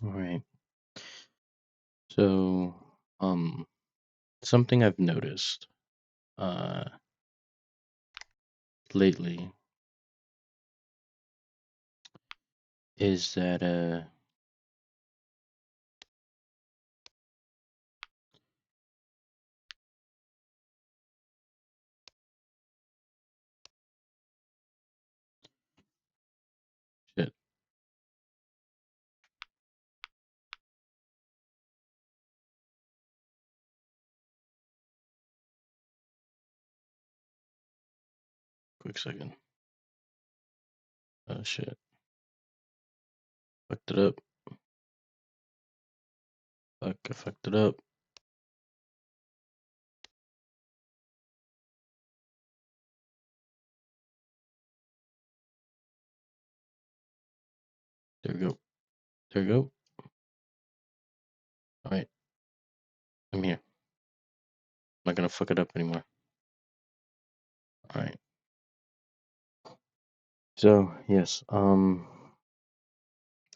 All right. So, um, something I've noticed uh lately is that shit. Quick second. Oh shit. Fucked it up. Fuck, I fucked it up. There we go. There we go. All right. I'm here. I'm not gonna fuck it up anymore. All right. So yes.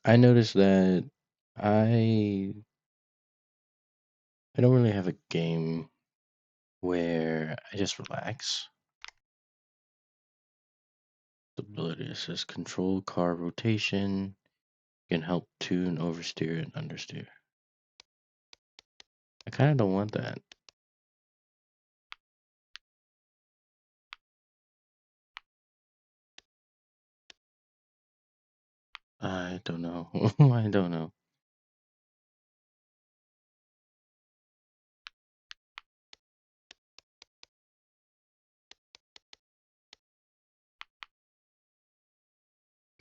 I noticed that I I don't really have a game where I just relax. The ability says control car rotation, can help tune, oversteer, and understeer. I kind of don't want that. I don't know. I don't know.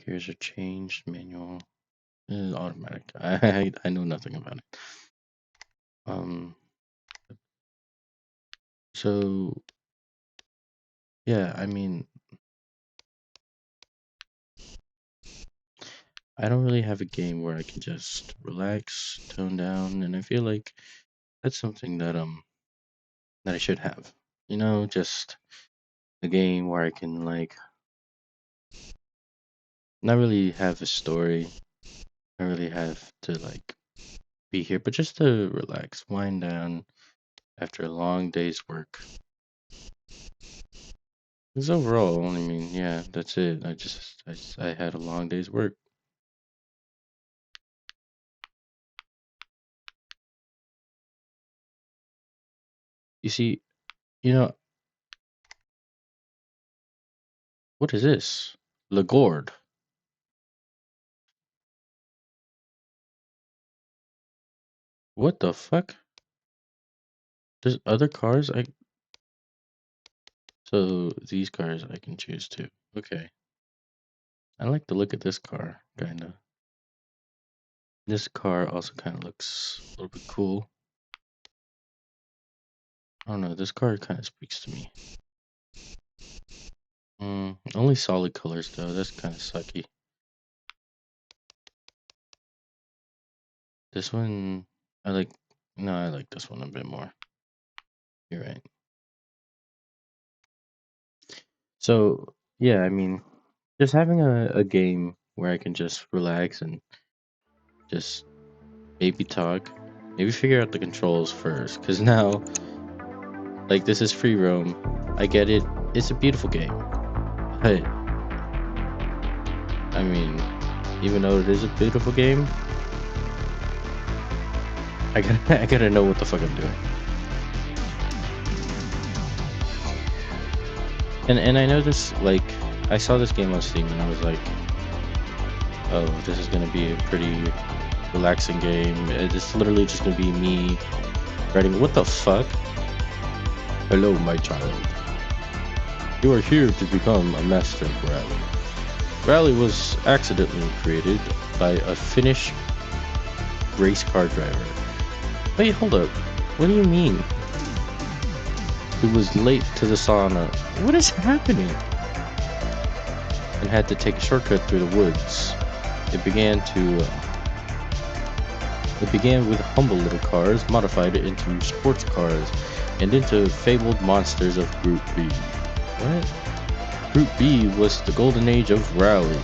Gears are changed, manual. This is automatic. I know nothing about it. So yeah, I mean, I don't really have a game where I can just relax, tone down, and I feel like that's something that I should have. Just a game where I can like not really have a story, not really have to like be here, but just to relax, wind down after a long day's work. Because overall, I mean, yeah, that's it. I had a long day's work. You see, you know, what is this? Lagorde. What the fuck? There's other cars so these cars I can choose too. Okay. I like the look of this car, kinda. This car also kinda looks a little bit cool. I don't know, this car kinda speaks to me. Only solid colors though, that's kinda sucky. This one, I like, no, I like this one a bit more. You're right. So, yeah, I mean, just having a game where I can just relax and just maybe talk, maybe figure out the controls first, because now, like, this is free roam. I get it. It's a beautiful game. But, I mean, even though it is a beautiful game, I gotta know what the fuck I'm doing. And I know this, like, I saw this game on Steam and I was like, oh, this is gonna be a pretty relaxing game. It's literally just gonna be me writing, what the fuck? Hello, my child. You are here to become a master of Rally. Rally was accidentally created by a Finnish race car driver. Wait, hold up. What do you mean? He was late to the sauna. What is happening? And had to take a shortcut through the woods. It began with humble little cars, modified into sports cars, and into fabled monsters of Group B. What? Group B was the golden age of Rally,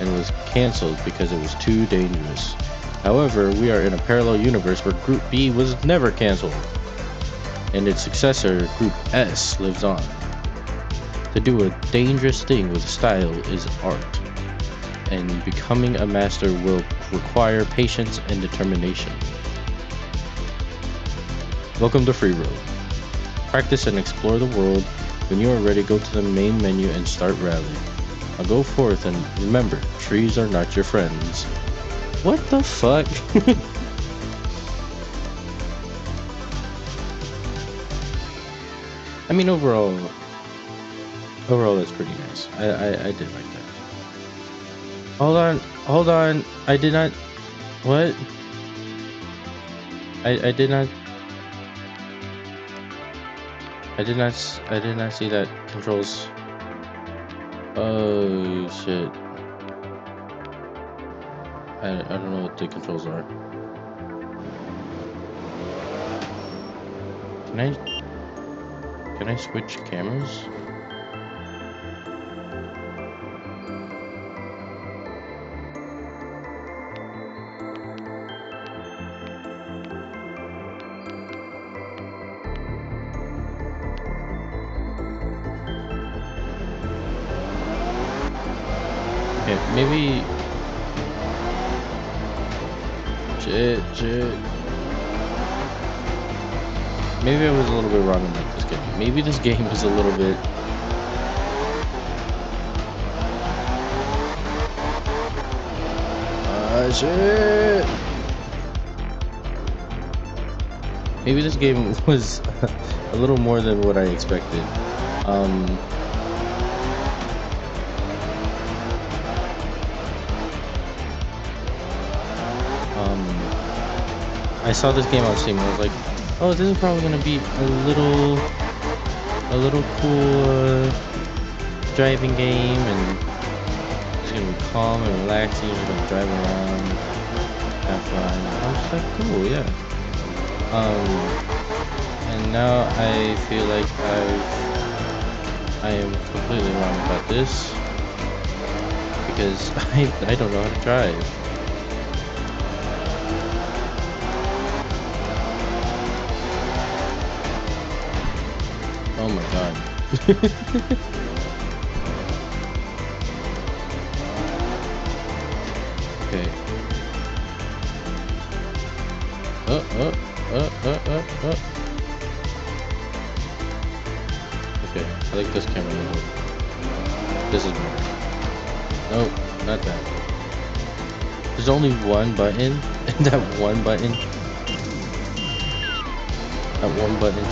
and was cancelled because it was too dangerous. However, we are in a parallel universe where Group B was never cancelled, and its successor, Group S, lives on. To do a dangerous thing with style is art, and becoming a master will require patience and determination. Welcome to Free Road. Practice and explore the world. When you are ready, go to the main menu and start rally. Now go forth and remember, trees are not your friends. What the fuck? I mean, overall, that's pretty nice. I did like that. Hold on. I did not. What? I did not. I did not see that controls. Oh shit. I don't know what the controls are. Can I switch cameras? Okay, maybe. Shit. Maybe I was a little bit wrong about this game. Maybe this game is a little bit. Shit. Maybe this game was a little more than what I expected. I saw this game on Steam and I was like, oh, this is probably gonna be a little cool driving game, and it's gonna be calm and relaxing. You're gonna drive around, have fun. I was just like, cool, yeah. And now I feel like I am completely wrong about this because I don't know how to drive. Oh my god. Okay. Okay, I like this camera angle. This is better. Nope, not that. There's only one button, and that one button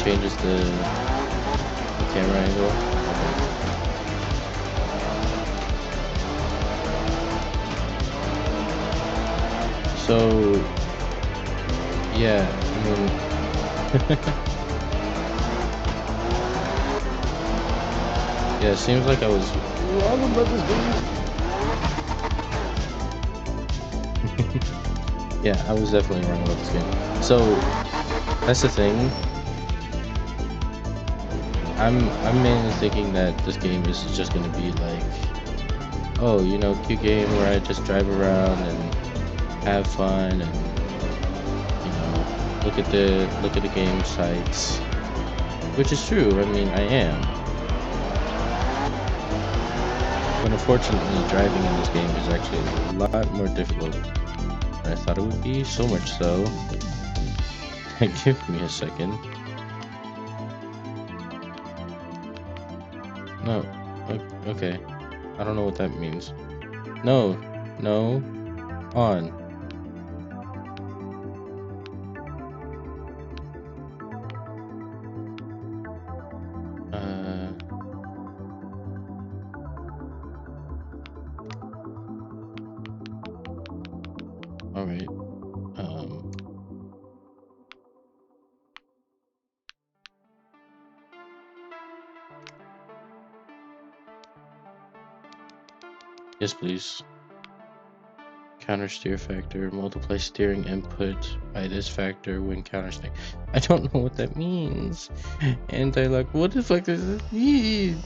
changes the camera angle. Okay. So, yeah, I mean, yeah, it seems like I was wrong about this game. Yeah, I was definitely wrong about this game. So, that's the thing. I'm mainly thinking that this game is just gonna be like, oh, you know, cute game where I just drive around and have fun and, you know, look at the game sites, which is true. I mean, I am. But unfortunately, driving in this game is actually a lot more difficult than I thought it would be. So much so. Give me a second. No. Okay. I don't know what that means. No. On. All right. Yes, please. Counter steer factor, multiply steering input by this factor when counter steering. I don't know what that means. Anti-lock, what the fuck does this mean?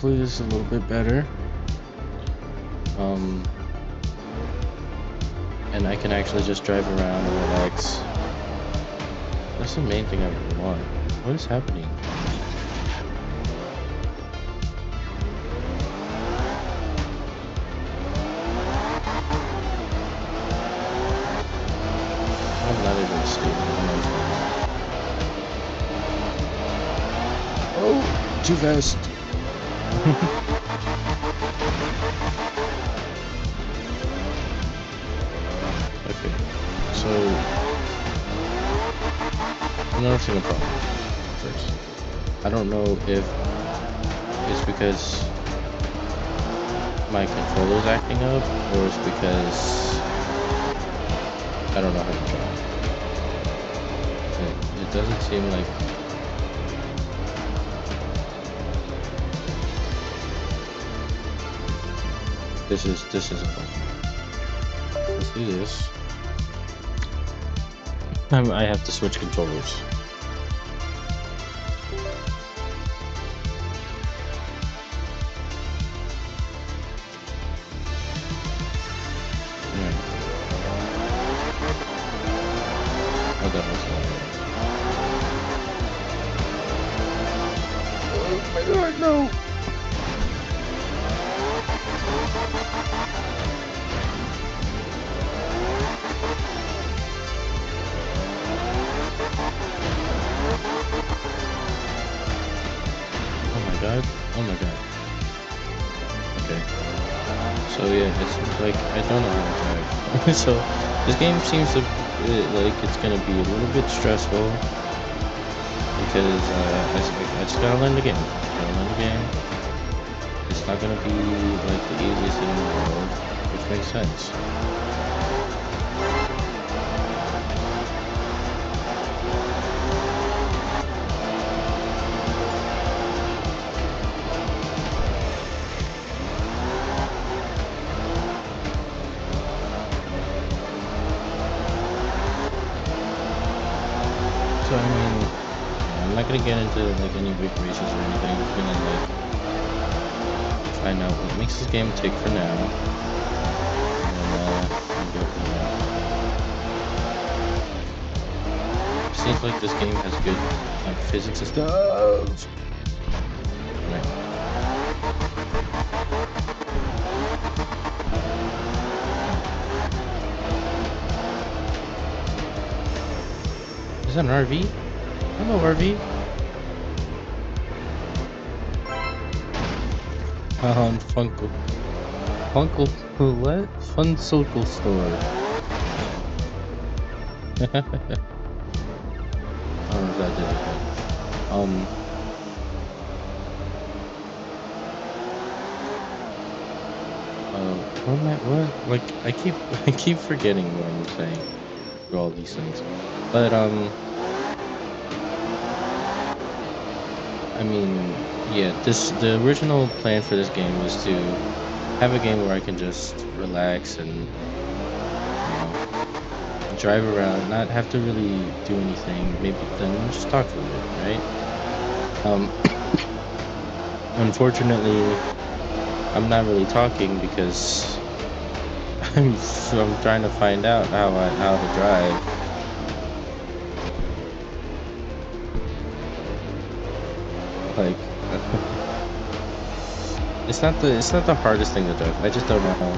hopefully this is a little bit better. And I can actually just drive around and relax. That's the main thing I want. What is happening? I'm not even stable. Oh, too fast. Okay, so I'm noticing a problem first. I don't know if it's because my controller's acting up or it's because I don't know how to drive. It doesn't seem like this is a problem. Let's do this. I have to switch controllers. Yeah. Oh, that was oh my god, no! Oh my god. Oh my god. Okay. So yeah, it seems like I don't know how to drive. So this game seems to like it's gonna be a little bit stressful because I just gotta learn the game. Gotta learn the game. It's not gonna be like the easiest thing in the world, which makes sense. So I mean, I'm not gonna get into like any big races or anything. I'm just gonna like find out what makes this game tick for now, and go from there. Seems like this game has good like physics and stuff. Right. Is that an RV? Hello, RV. Funko. Funko, what? Fun Circle Store. I don't know if that did anything. What am I, what? Like, I keep forgetting what I'm saying through all these things. But, I mean, yeah, the original plan for this game was to have a game where I can just relax and, you know, drive around, not have to really do anything, maybe then just talk a little bit, right? Unfortunately, I'm not really talking because I'm trying to find out how to drive. Like, it's not the hardest thing to drive. I just don't know how.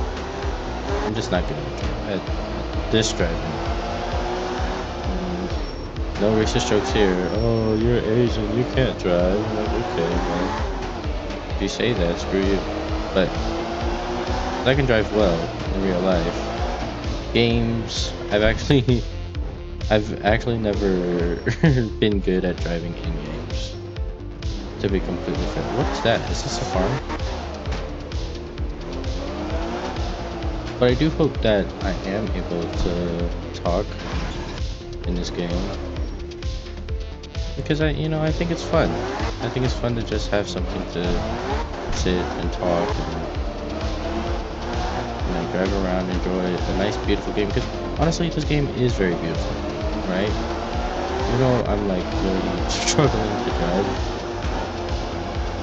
I'm just not good at this driving. No racist jokes here. Oh, you're Asian, you can't drive. I'm like, okay, well, if you say that, screw you. But I can drive well in real life. Games, I've actually never been good at driving in games. To be completely fair. What is that? Is this a farm? But I do hope that I am able to talk in this game. Because I think it's fun. I think it's fun to just have something to sit and talk and drive around, enjoy a nice, beautiful game. Because honestly, this game is very beautiful, right? Even though I'm like really struggling to drive,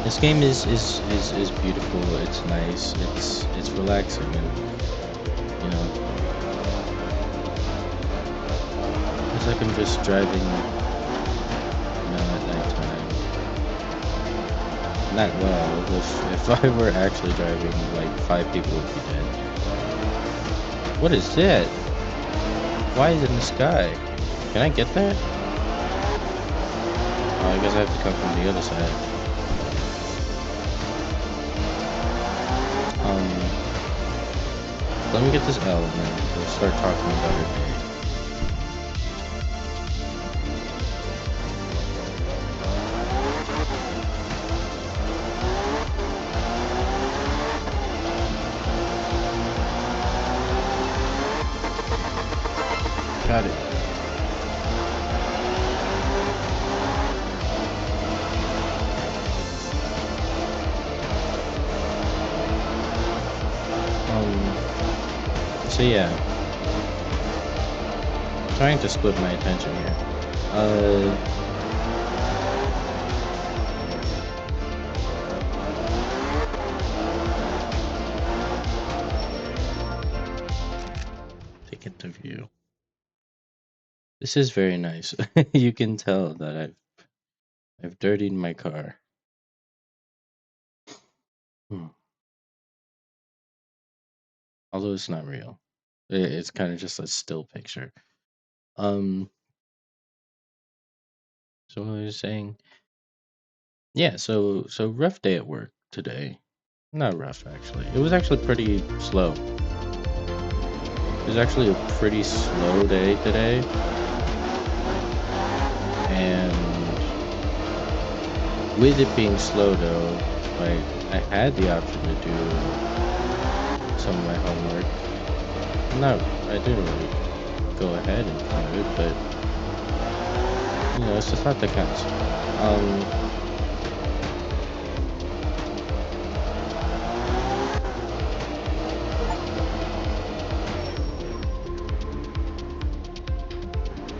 This game is beautiful. It's nice. It's relaxing, and you know, it's like I'm just driving, at nighttime. Not well. If I were actually driving, like 5 people would be dead. What is that? Why is it in the sky? Can I get that? Oh, I guess I have to come from the other side. Let me get this L and then we'll start talking about our day. Got it. So yeah, trying to split my attention here. To get the view. This is very nice. You can tell that I've dirtied my car. Although it's not real. It's kind of just a still picture. So what I was saying, yeah, so rough day at work today. Not rough actually. It was actually pretty slow. It was actually a pretty slow day today. And with it being slow though, like I had the option to do some of my homework. No, I didn't really go ahead and do it, but you know, it's the thought that counts.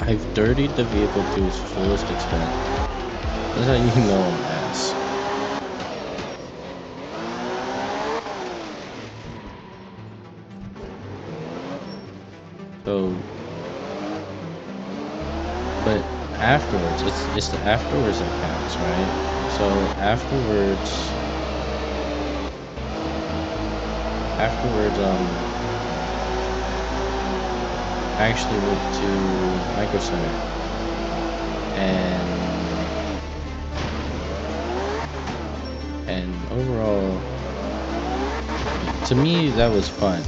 I've dirtied the vehicle to its fullest extent. That's how you know I'm ass. So, but afterwards, it's the afterwards that counts, right? So afterwards, I actually went to Micro Center, and overall, to me that was fun.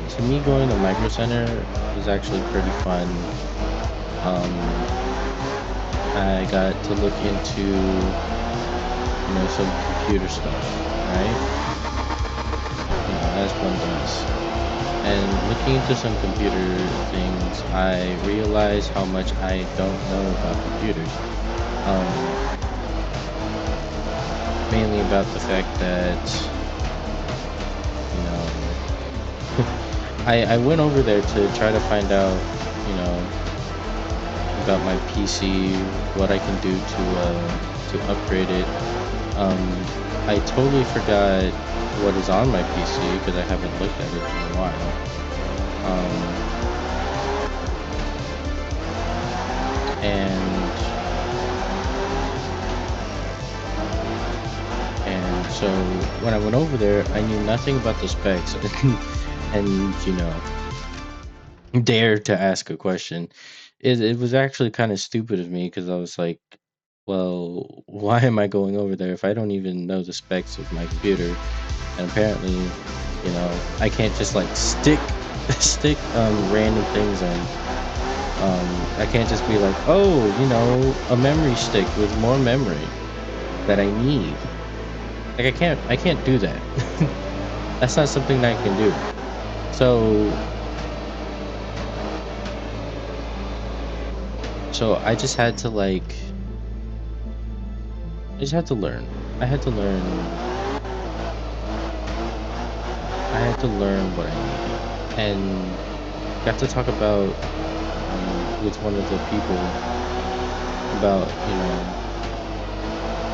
To me, going to Micro Center was actually pretty fun. I got to look into, some computer stuff, right? As one does. And looking into some computer things, I realized how much I don't know about computers. Mainly about the fact that, I went over there to try to find out, about my PC, what I can do to upgrade it. I totally forgot what is on my PC because I haven't looked at it in a while. And so when I went over there, I knew nothing about the specs, and dared to ask a question. It was actually kind of stupid of me because I was like, well, why am I going over there if I don't even know the specs of my computer? And apparently, I can't just like stick random things in. I can't just be like, oh, a memory stick with more memory that I need. Like I can't do that. That's not something that I can do. So I just had to learn. I had to learn. I had to learn what I needed, and got to talk about with one of the people about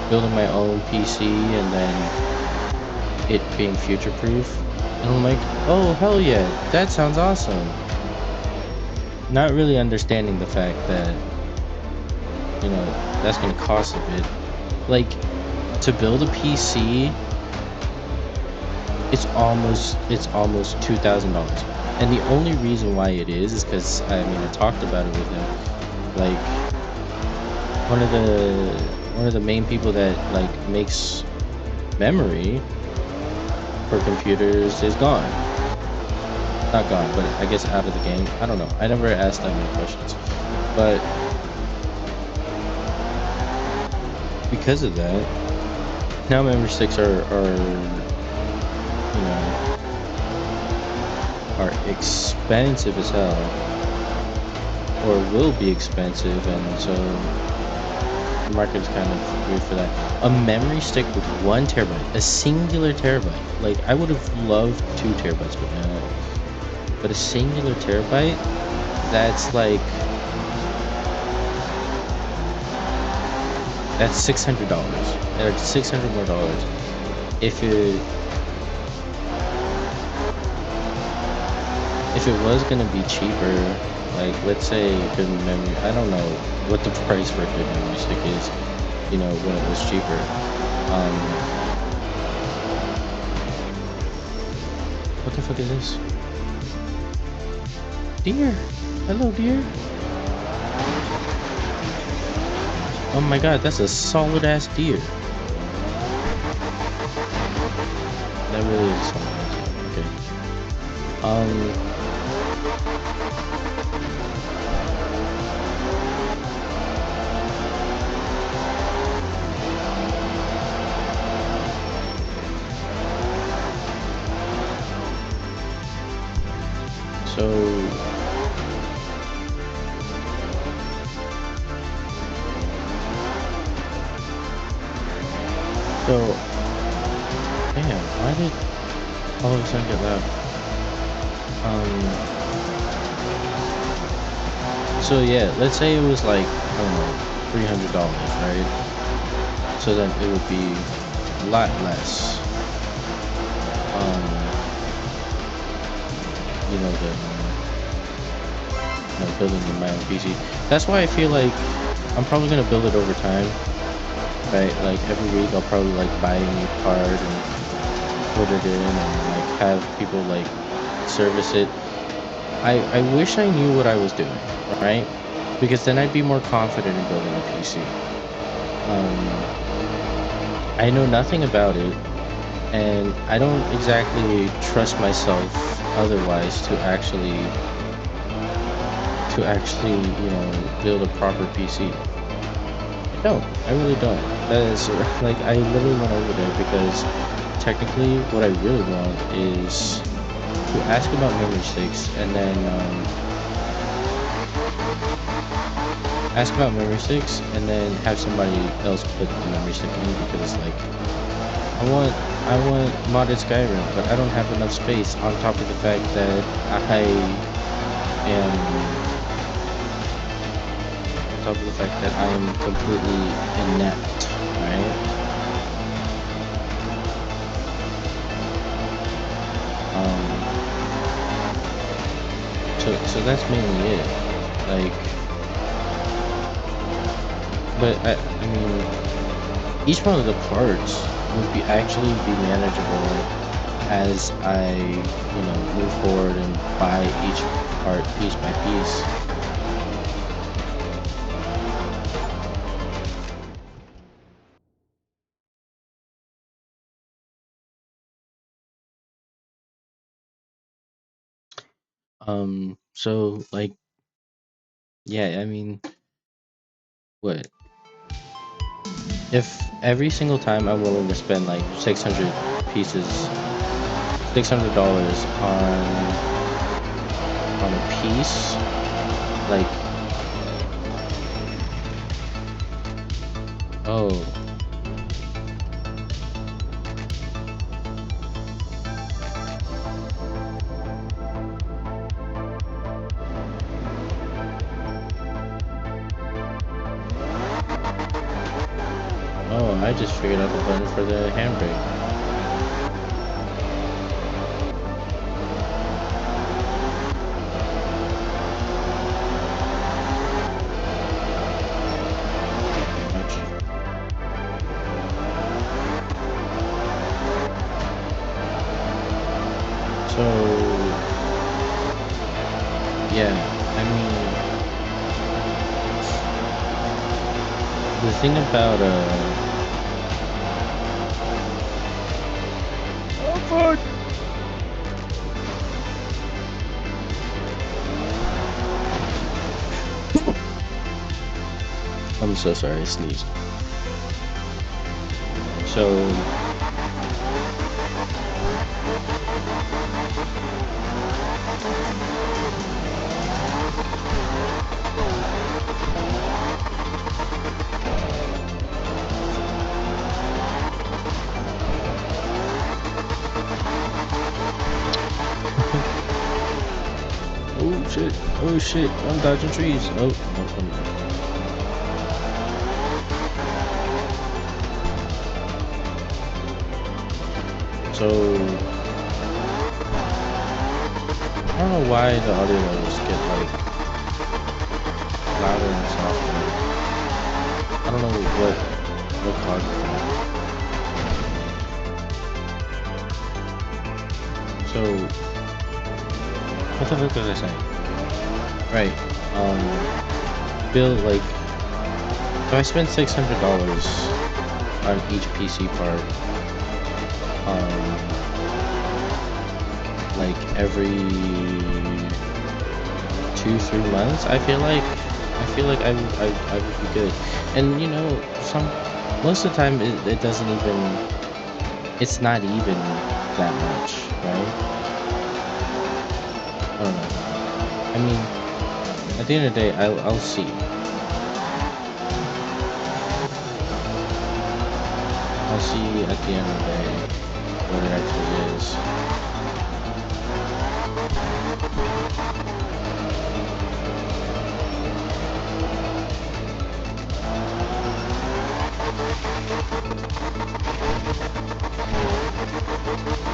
building my own PC and then it being future proof. And I'm like, oh hell yeah, that sounds awesome. Not really understanding the fact that, you know, that's gonna cost a bit. Like, to build a PC, it's almost $2,000. And the only reason why it is because I talked about it with him. Like, one of the main people that like makes memory for computers is gone. Not gone, but I guess out of the game. I don't know. I never asked that many questions. But because of that, now memory sticks are you know, are expensive as hell, or will be expensive, and so the market is kind of weird for that. A memory stick with 1 terabyte, a singular terabyte. Like, I would have loved 2 terabytes, but a singular terabyte, that's like that's $600. Or $600 more dollars. If it was gonna be cheaper, like let's say good memory, I don't know what the price for a good memory stick is, when it was cheaper. What the fuck is this? Deer! Hello, deer! Oh my god, that's a solid ass deer. That really is solid ass deer. Okay. So damn, why did all of a sudden get loud? So yeah, let's say it was like, I don't know, $300, right? So then it would be a lot less. Building in my own PC. That's why I feel like I'm probably gonna build it over time, right? Like every week I'll probably like buy a new part and put it in and like have people like service it. I wish I knew what I was doing, right? Because then I'd be more confident in building a PC. I know nothing about it, and I don't exactly trust myself otherwise to actually build a proper PC. I really don't. That is like, I literally went over there because technically what I really want is to ask about memory sticks and then have somebody else put the memory stick in, because like I want modded Skyrim, but I don't have enough space, on top of the fact that I am completely inept, right? So that's mainly it. Like, but I mean, each one of the parts would be manageable as I, move forward and buy each part piece by piece. So like, yeah, I mean, what if every single time I'm willing to spend like $600 on a piece, like, oh, Oh, I just figured out the button for the handbrake. Much. So, yeah, I mean, the thing about oh fuck! I'm so sorry, I sneezed. So, oh shit, oh shit, I'm dodging trees. Oh, no, I'm not. So, I don't know why the audio levels get like louder and softer. I don't know what caused that. So, what the fuck was I saying? Right. Bill, like, so I spent $600 on each PC part. Like every 2-3 months. I would be good. And you know, most of the time it doesn't even. It's not even that much, right? I don't know. I mean, at the end of the day, I'll see. I'll see at the end of the day what it actually is.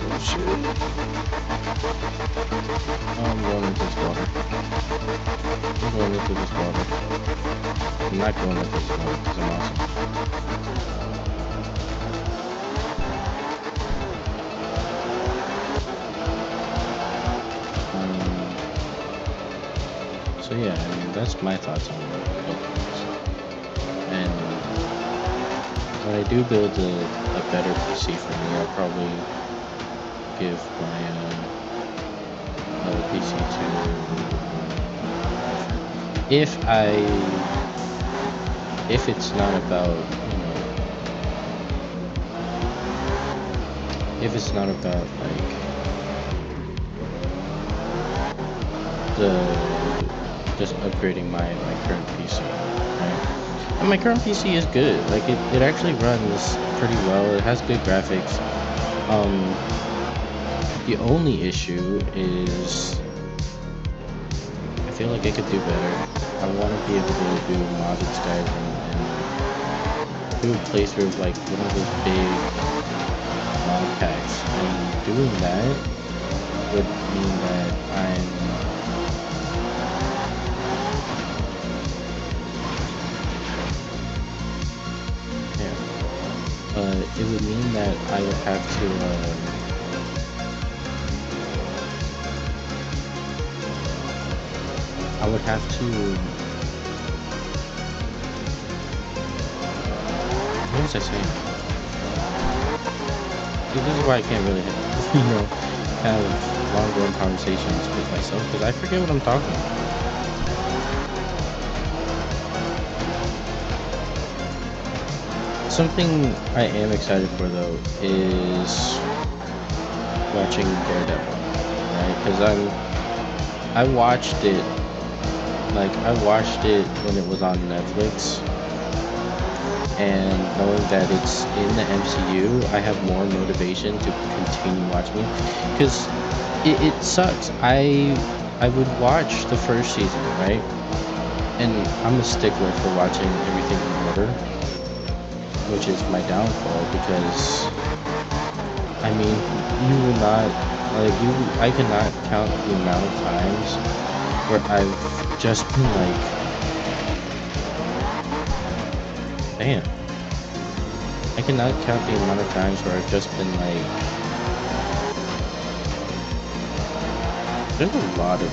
Oh shit. I'm going into this water. I'm going into this water. I'm not going into this water because I'm awesome. So yeah, I mean that's my thoughts on Pokemon. And when I do build a better PC for me, I'll probably give my other PC to if it's not about if it's not about like the just upgrading my current PC, right? And my current PC is good. Like it actually runs pretty well. It has good graphics. Um, the only issue is I feel like I could do better. I want to be able to do modded Skyrim and do a playthrough of like one of those big mod packs. And doing that would mean that it would mean that I would have to what was I saying? See, this is why I can't really have long-going conversations with myself because I forget what I'm talking about. Something I am excited for though is watching Daredevil, right? Because I watched it when it was on Netflix, and knowing that it's in the MCU, I have more motivation to continue watching it. Because it sucks. I would watch the first season, right? And I'm a stickler for watching everything in order. which is my downfall because I mean, you will not like you. I cannot count the amount of times where I've just been like, damn. I cannot count the amount of times where I've just been like, there's a lot of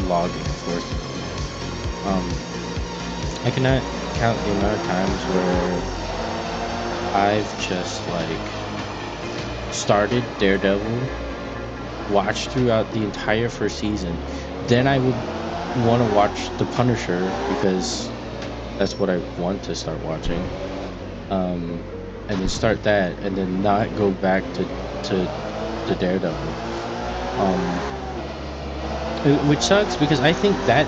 logging for it. I cannot count the amount of times where I've just like started Daredevil, watched throughout the entire first season, then I would want to watch The Punisher because that's what I want to start watching. And then start that, and then not go back to Daredevil. Which sucks because I think that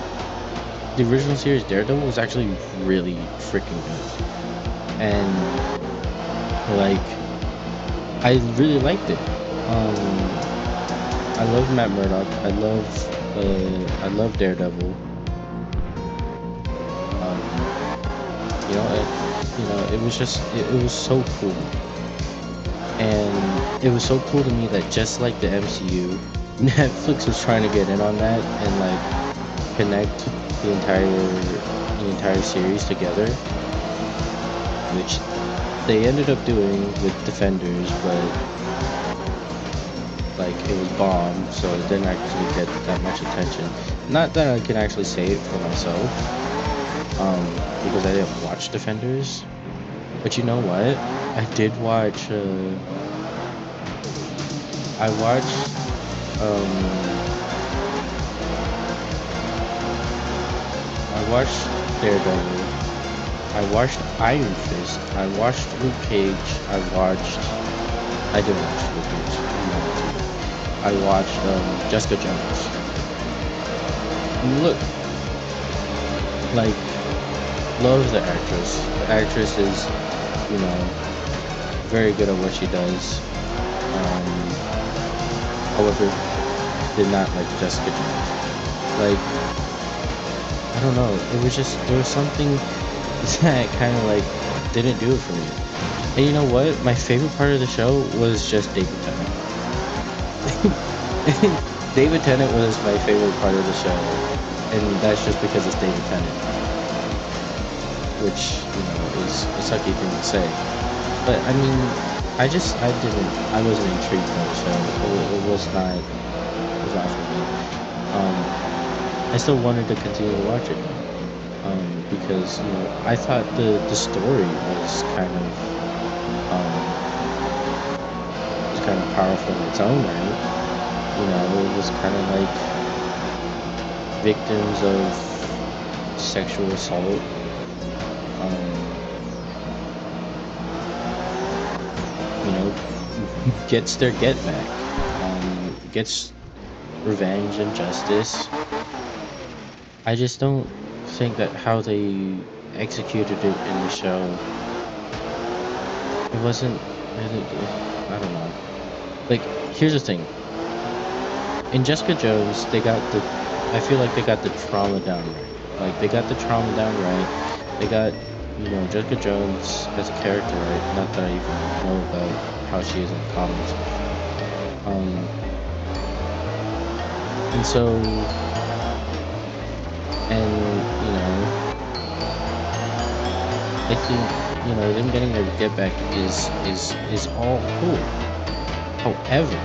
the original series Daredevil was actually really freaking good, and like I really liked it. I love Matt Murdock. I love Daredevil. It was just it was so cool, and it was so cool to me that just like the MCU, Netflix was trying to get in on that and like connect the entire series together, which they ended up doing with Defenders, but like it was bombed, so it didn't actually get that much attention. Not that I can actually say it for myself, because I didn't watch Defenders. But you know what? I did watch. I watched. I watched Daredevil. I watched Iron Fist. I watched Luke Cage. I did watch Luke Cage. I watched Jessica Jones. Look, like, love the actress. The actress is, very good at what she does. However, did not like Jessica Jones. Like, I don't know. It was just there was something that kind of like didn't do it for me. And you know what? My favorite part of the show was just David Tennant. David Tennant was my favorite part of the show, and that's just because it's David Tennant, which is a sucky thing to say. But I mean, I wasn't intrigued by the show. It was not for me. I still wanted to continue to watch it, because I thought the story was kind of powerful in its own right. It was kind of like victims of sexual assault. Gets their get back, gets revenge and justice. I just don't think that how they executed it in the show, it wasn't, I don't know. Like, here's the thing. In Jessica Jones, I feel like they got the trauma down right. Like, they got the trauma down right. They got, Jessica Jones as a character right. Not that I even know about how she is in the comics. And so, I think, them getting their get back is all cool. However,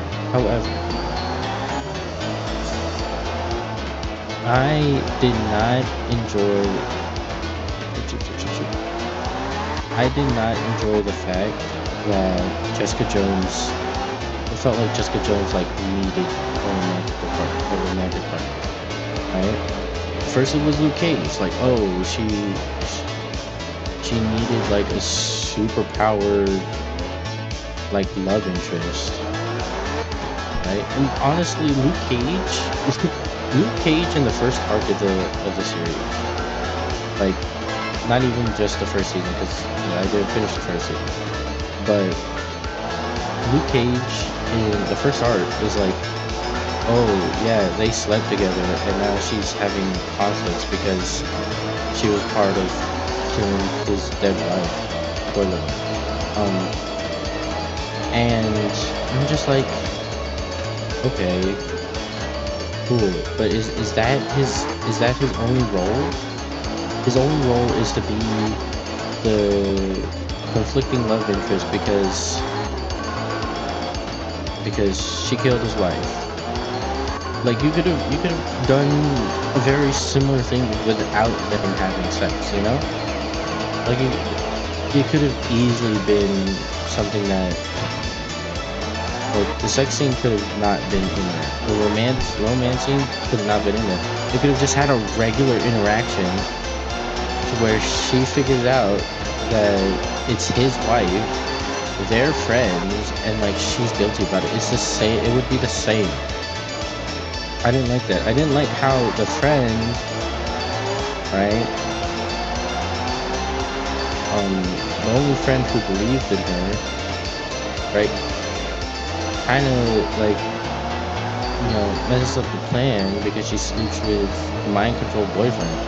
I did not enjoy the fact that Jessica Jones, it felt like Jessica Jones like needed a romantic partner, right? First it was Luke Cage, like, oh, she needed like a super powered like love interest, right? And honestly, Luke Cage in the first arc of the series, like, not even just the first season, because I didn't finish the first season, but Luke Cage in the first arc is like, oh yeah, they slept together, and now she's having conflicts because she was part of killing his dead wife. spoiler alert. And I'm just like, okay, cool. But is that his only role? His only role is to be the conflicting love interest because she killed his wife. Like you could have done a very similar thing without them having sex, you know? Like it could have easily been something that, like, the sex scene could have not been in there. The romance scene could have not been in there. They could have just had a regular interaction to where she figures out that it's his wife, they're friends, and like she's guilty about it. It's the same. It would be the same. I didn't like that. I didn't like how the friend, right? The only friend who believed in her, right? Kind of like, you know, messes up the plan because she sleeps with a mind controlled boyfriend.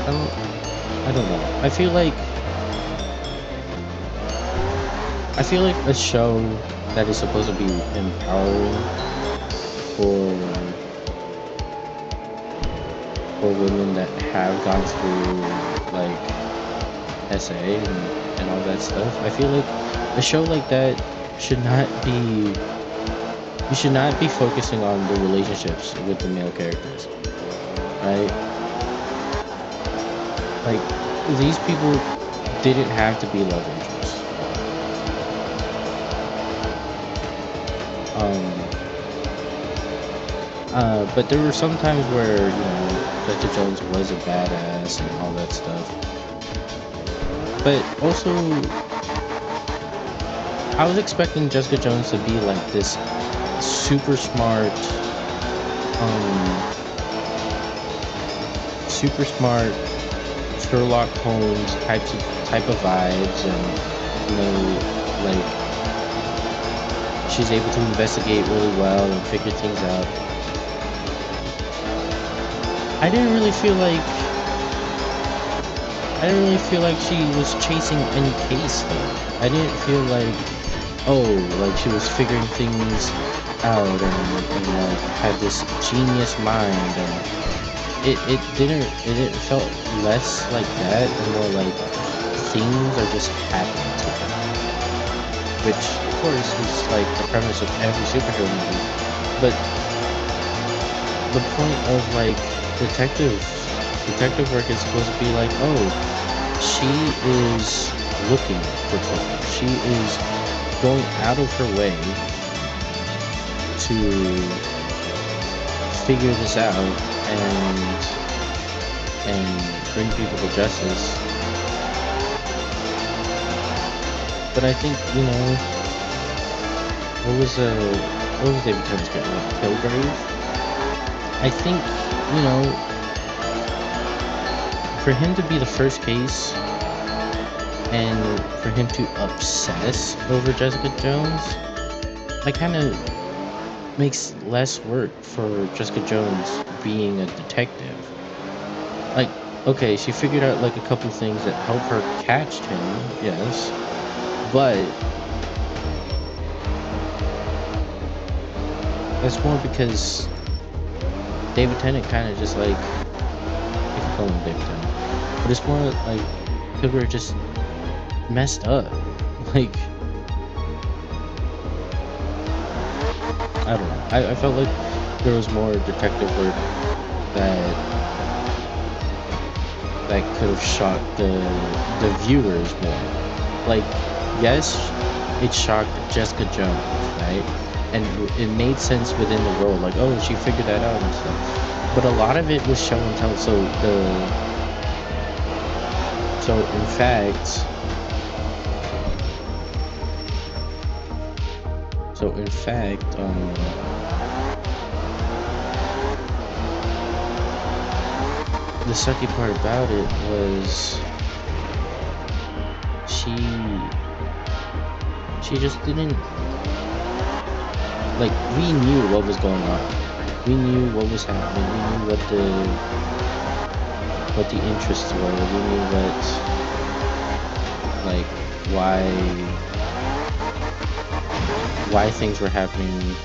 I don't know. I feel like a show that is supposed to be empowering for women that have gone through like SA and all that stuff. I feel like a show like that should not be. You should not be focusing on the relationships with the male characters, right? Like, these people didn't have to be love interests. But there were some times where, you know, Jessica Jones was a badass and all that stuff. But also, I was expecting Jessica Jones to be like this super smart, Sherlock Holmes type of vibes, and you know, like she's able to investigate really well and figure things out. I didn't really feel like she was chasing any case though. I didn't feel like, like she was figuring things out and like had this genius mind, and it felt less like that and more like things are just happening to her, which of course is like the premise of every superhero movie. But the point of like detective work is supposed to be like, she is looking for trouble, she is going out of her way to figure this out and bring people to justice. But I think, you know, what was David Tennant's character? Kilgrave? I think, you know, for him to be the first case and for him to obsess over Jessica Jones, that kind of makes less work for Jessica Jones being a detective. Like, okay, she figured out like a couple things that help her catch him, yes, but that's more because David Tennant kind of just like, I can call him David Tennant, but it's more like Kilgrave just messed up. Like, I don't know. I felt like there was more detective work that could have shocked the viewers more. Like, yes, it shocked Jessica Jones, right? And it made sense within the role. Like, she figured that out and stuff. But a lot of it was show and tell. So in fact, the sucky part about it was she just didn't, like, we knew what was going on. We knew what was happening. We knew what the interests were. We knew like why things were happening.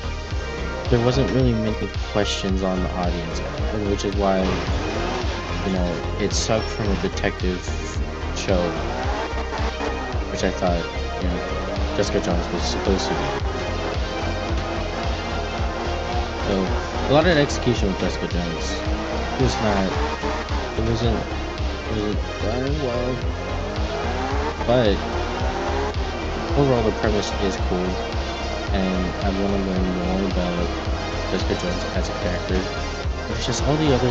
There wasn't really many questions on the audience, and which is why it sucked from a detective show, which I thought Jessica Jones was supposed to be. So a lot of the execution with Jessica Jones wasn't done well, but overall the premise is cool, and I want to learn more about Jessica Jones as a character. It's just all the other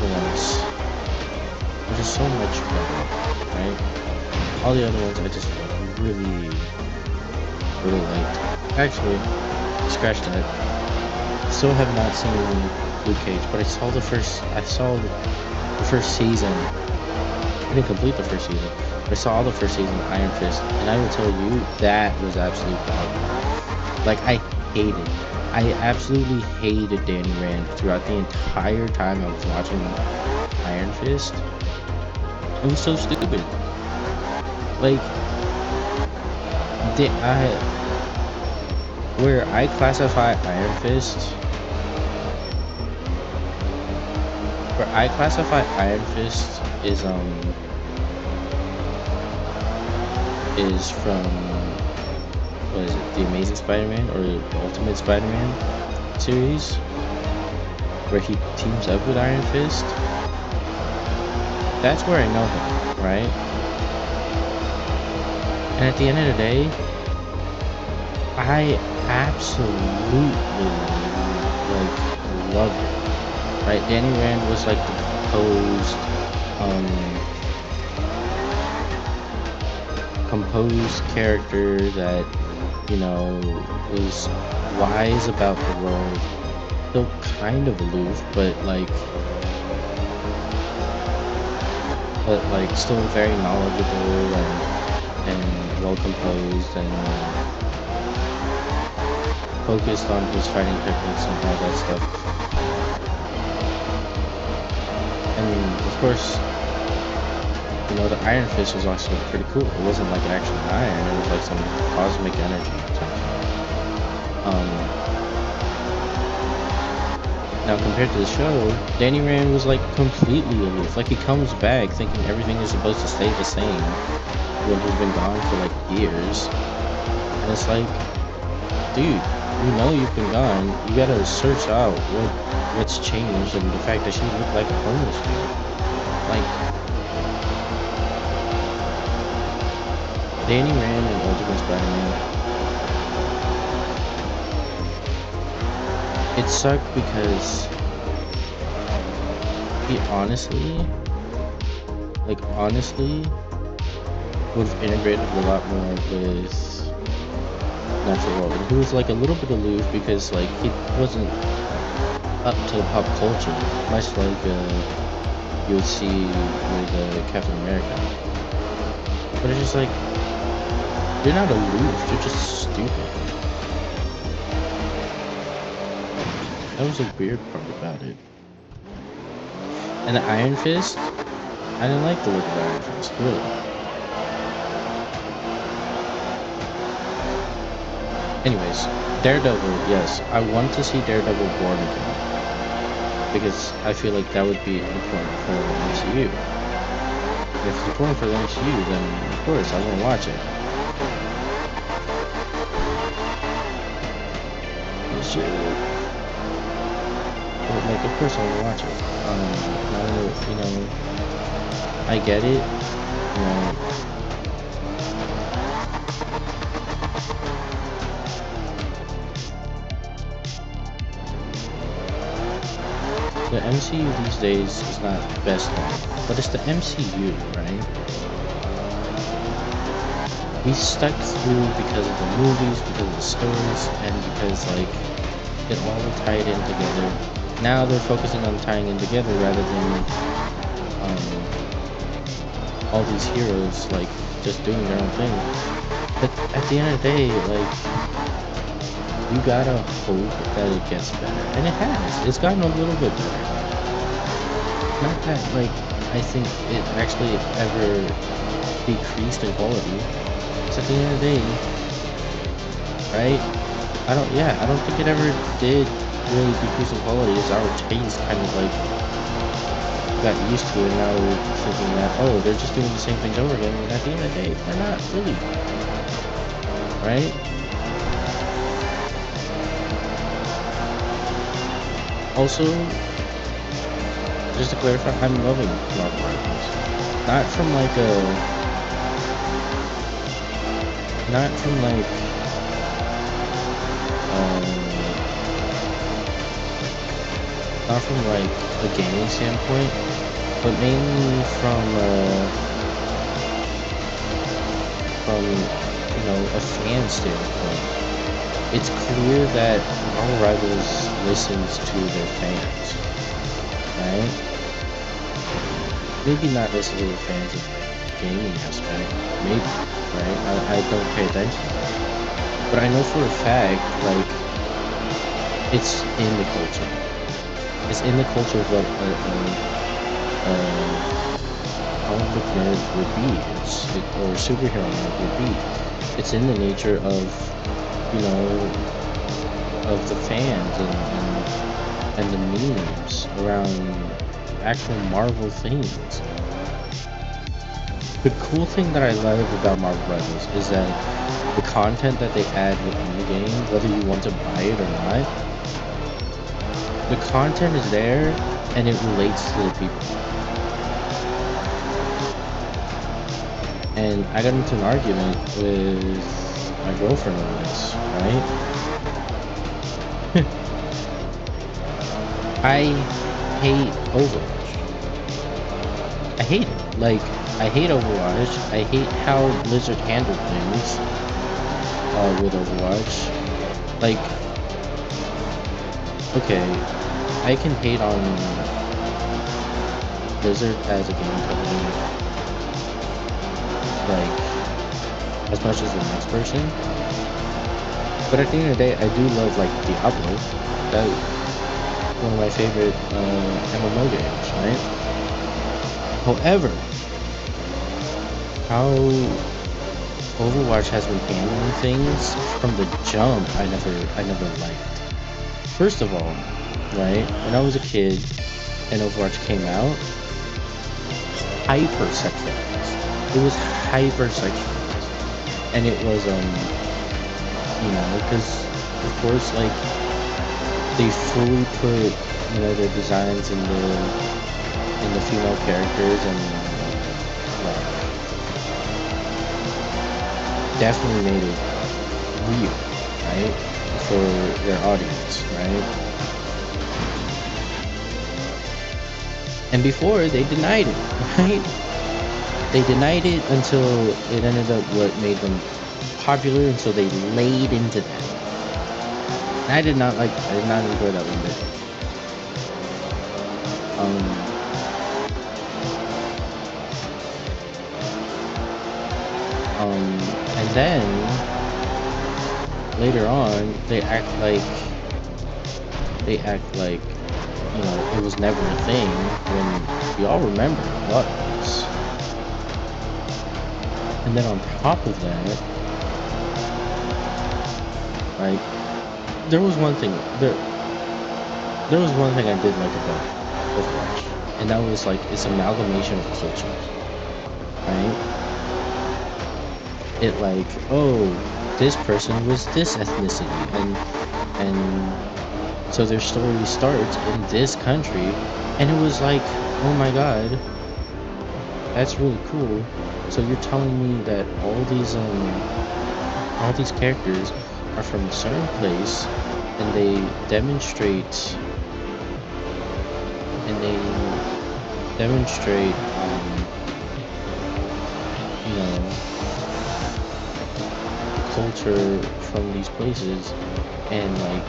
ones are just so much better, right? All the other ones I just really liked. Actually, scratch that. Still have not seen Luke Cage, but I saw the first season. I didn't complete the first season, but I saw the first season of Iron Fist, and I will tell you that was absolute dog. Like I absolutely hated Danny Rand throughout the entire time I was watching Iron Fist. It was so stupid. Like where I classify Iron Fist is from, what is it, The Amazing Spider-Man or the Ultimate Spider-Man series, where he teams up with Iron Fist. That's where I know him, right? And at the end of the day, I absolutely love it. Right? Danny Rand was like the composed character that was wise about the world, still kind of aloof, but still very knowledgeable and well composed and focused on his fighting techniques and all that stuff. And of course, the Iron Fist was also pretty cool. It wasn't like actually iron, it was like some cosmic energy type. Now compared to the show, Danny Rand was like completely aloof. Like he comes back thinking everything is supposed to stay the same when he's been gone for like years. And it's like, dude, you've been gone. You gotta search out what's changed, and the fact that she looked like a homeless dude. Like Danny Rand and Ultimate Spider-Man. It sucked because he honestly would have integrated a lot more with natural world. And he was like a little bit aloof because like he wasn't up to pop culture, much like you would see with Captain America. But it's just like, you're not aloof, you're just stupid. That was the weird part about it. And the Iron Fist, I didn't like the look of Iron Fist, really. Anyways, Daredevil, yes, I want to see Daredevil born again, because I feel like that would be important for the MCU. If it's important for the MCU, then of course I want to watch it. Like, of course I want to watch it. I get it. The MCU these days is not best known, but it's the MCU, right? We stuck through because of the movies, because of the stories, and because it all tied in together. Now they're focusing on tying in together rather than all these heroes just doing their own thing. But at the end of the day, you gotta hope that it gets better, and it has. It's gotten a little bit better. Not that I I think it actually ever decreased in quality. Because at the end of the day, right? I don't think it ever did really decrease in quality. It's our taste kind of like got used to it, and now we're thinking that, oh, they're just doing the same things over again. And at the end of the day, they're not really, right? Also, just to clarify, I'm loving Marvel Rivals. Not from like a, not from like, not from like a gaming standpoint, but mainly from a fan standpoint. It's clear that Marvel Rivals listens to their fans, right? Maybe not listen to the fans of the gaming aspect, maybe, right? I don't pay attention, but I know for a fact, like, it's in the culture. It's in the culture of what a comic book nerd would be, or a superhero nerd would be. It's in the nature of, you know, of the fans and the memes around actual Marvel things. The cool thing that I love about Marvel Rivals is that the content that they add within the game, whether you want to buy it or not, the content is there and it relates to the people. And I got into an argument with my girlfriend on this, right? I hate Overwatch. I hate it. Like, I hate Overwatch. I hate how Blizzard handled things with Overwatch. Like, okay, I can hate on Blizzard as a game company, like, as much as the next person. But at the end of the day, I do love, like, Diablo. That's one of my favorite MMO games, right? However, how Overwatch has been handling things from the jump, I never liked. First of all, right, when I was a kid and Overwatch came out, hyper-sexualized. It was hyper-sexualized. And it was, because, of course, like, they fully put, their designs in the female characters and, like, definitely made it real, right, for their audience, right? And before, they denied it, right? They denied it until it ended up what made them popular, and so they laid into that. And I did not enjoy that one bit. And then later on, they act like it was never a thing when we all remember it was. And then on top of that, like, there was one thing I did like about Overwatch, and that was like its amalgamation of cultures, right? It like, oh, this person was this ethnicity, and so their story starts in this country, and it was like, oh my god, that's really cool. So you're telling me that all these characters are from a certain place, and they demonstrate culture from these places, and like,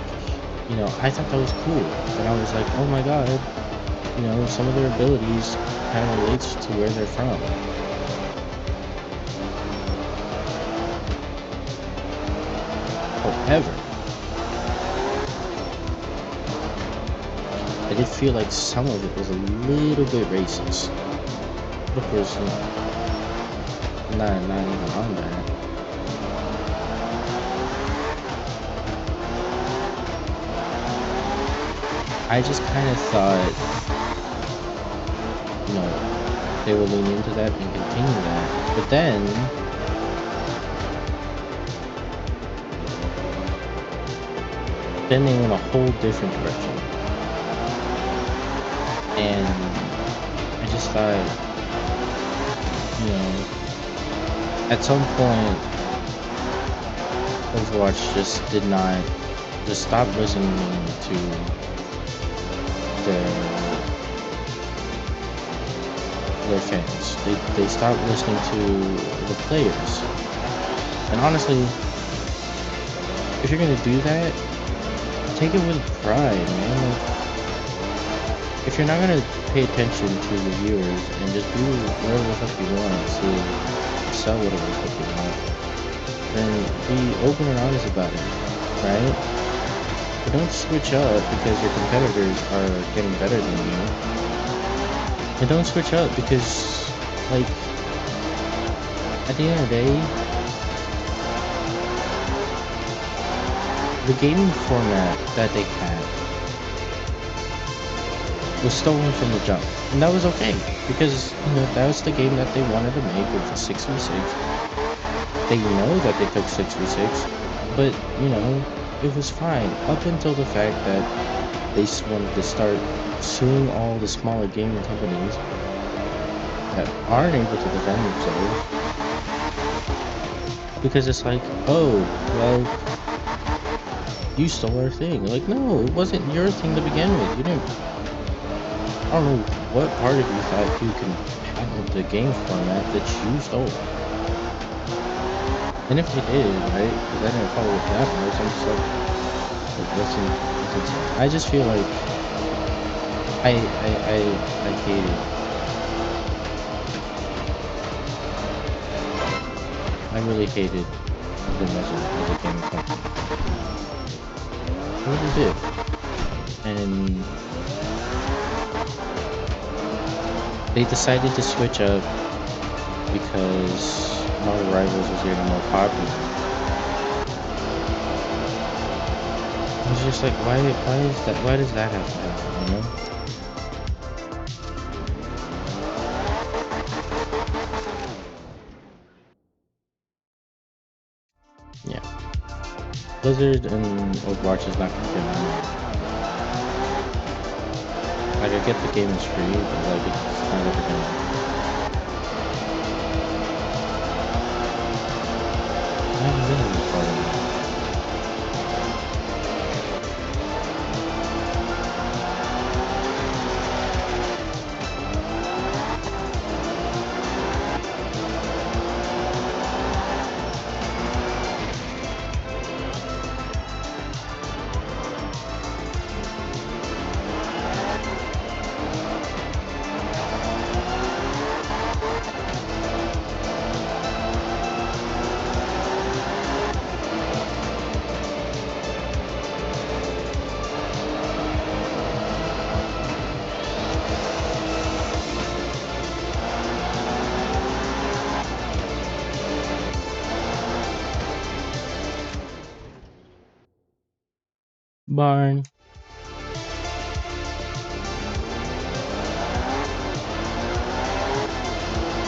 I thought that was cool, and I was like, oh my god, some of their abilities kind of relates to where they're from. However, I did feel like some of it was a little bit racist. outlook was not even on there. I just kind of thought, you know, they would lean into that and continue that. But then they went a whole different direction. And I just thought, you know, at some point, Overwatch just stopped listening to their fans. They stopped listening to the players. And honestly, if you're gonna do that, take it with pride, man. Like, if you're not gonna pay attention to the viewers and just do whatever the fuck you want to sell whatever the fuck you want, then be open and honest about it, right? But don't switch up because your competitors are getting better than you. And don't switch up because, like, at the end of the day, the gaming format that they had was stolen from the jump. And that was okay, because, you know, that was the game that they wanted to make with the 6v6. They know that they took 6v6, but, you know, it was fine up until the fact that they wanted to start suing all the smaller gaming companies that aren't able to defend themselves. Because it's like, oh, well, you stole our thing. Like, no, it wasn't your thing to begin with. You didn't. I don't know what part of you thought you can patent the game format that you stole. And if they did, right? Because I didn't follow it that much. I'm just like listen. I just feel like I hate it. I really hated them as a gaming company. I really did. And they decided to switch up because Marvel Rivals was getting more popular. I was just like, why is that? Why does that have to happen? You know? Yeah. Blizzard and Overwatch is not gonna get me. Like, I get the game is free, but like it's not ever gonna. I haven't been in this part of it. Barn.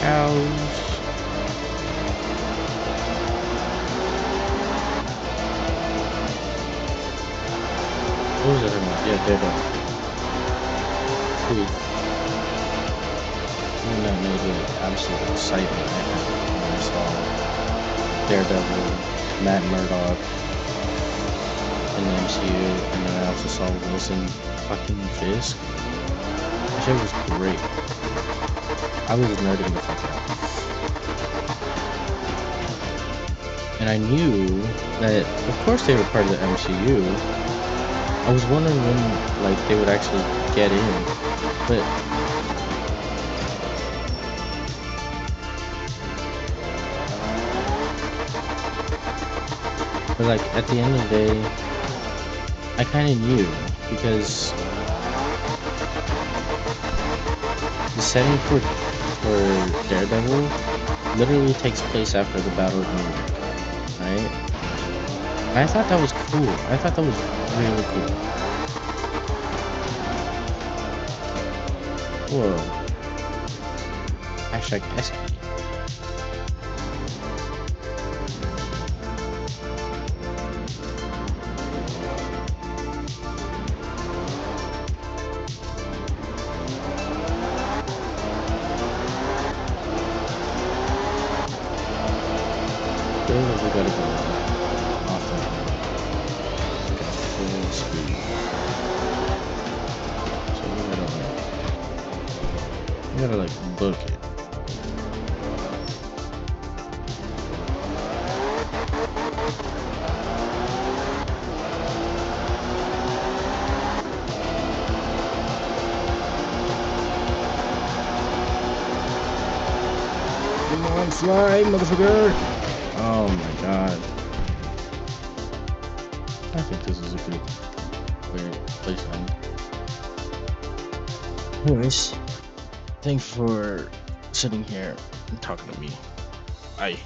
Cows. What was it? Yeah, Daredevil. Dude, you do not know the absolute excitement I had when I saw Daredevil, Matt Murdock in the MCU, and then I also saw Wilson fucking Fisk. That shit was great. I was nerding the fuck out. And I knew that, of course, they were part of the MCU. I was wondering when, like, they would actually get in, but like at the end of the day, I kind of knew because the setting for for Daredevil literally takes place after the Battle of New York, right? I thought that was cool. I thought that was really cool. Whoa. Hashtag SP. I feel like we gotta go off the like at full speed. So we gotta like book it. Come on, fly, motherfucker! Oh my god. I think this is a good place to end. Anyways, thanks for sitting here and talking to me. Bye.